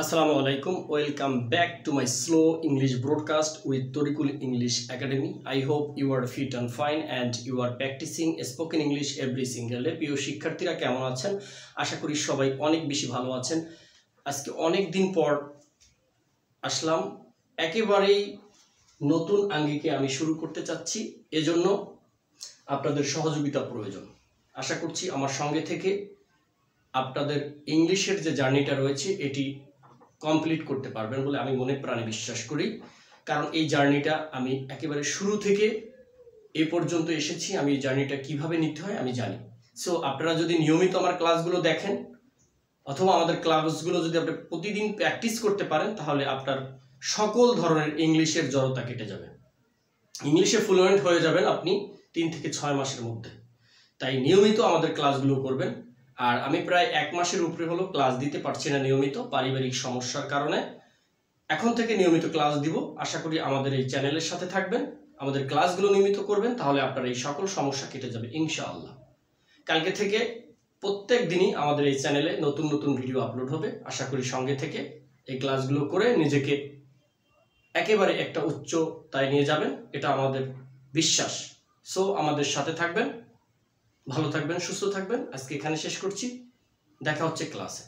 Assalamu alaikum. Welcome back to my slow English broadcast with Torikul English Academy. I hope you are fit and fine and you are practicing spoken English every single day. প্রিয় শিক্ষার্থীরা কেমন আছেন? আশা করি সবাই অনেক বেশি ভালো আছেন। আজকে অনেক দিন পর আসলাম, একেবারেই নতুন আঙ্গিকে আমি শুরু করতে চাচ্ছি। এজন্য আপনাদের সহযোগিতা প্রয়োজন। আশা করছি আমার সঙ্গে থেকে আপনাদের ইংলিশের যে জার্নিটা রয়েছে এটি কমপ্লিট করতে পারবেন বলে আমি মনে প্রাণে বিশ্বাস করি। কারণ এই জার্নিটা আমি একেবারে শুরু থেকে এই পর্যন্ত এসেছি, আমি এই জার্নিটা কিভাবে নিতে হয় আমি জানি। সো আপনারা যদি নিয়মিত আমার ক্লাসগুলো দেখেন অথবা আমাদের ক্লাসগুলো যদি আপনি প্রতিদিন প্র্যাকটিস করতে পারেন, তাহলে আপনার সকল ধরনের ইংলিশের জড়তা কেটে যাবে, ইংলিশে ফ্লুয়েন্ট হয়ে যাবেন আপনি 3 থেকে 6 মাসের মধ্যে। তাই নিয়মিত আমাদের ক্লাসগুলো করবেন। আর আমি প্রায় 1 মাসের উপরে হলো ক্লাস দিতে পারছি না নিয়মিত, পারিবারিক সমস্যার কারণে। এখন থেকে নিয়মিত ক্লাস দিব। আশা করি আমাদের এই চ্যানেলের সাথে থাকবেন, আমাদের ক্লাসগুলো নিয়মিত করবেন, তাহলে আপনার এই সকল সমস্যা কেটে যাবে ইনশাআল্লাহ। কালকে থেকে প্রত্যেক দিনই আমাদের এই চ্যানেলে নতুন নতুন ভিডিও আপলোড হবে। আশা করি সঙ্গে থেকে এই ক্লাসগুলো করে নিজেকে একেবারে একটা উচ্চতায় নিয়ে যাবেন, এটা আমাদের বিশ্বাস। সো আমাদের সাথে থাকবেন, ভালো থাকবেন, সুস্থ থাকবেন। আজকে এখানে শেষ করছি, দেখা হচ্ছে ক্লাসে।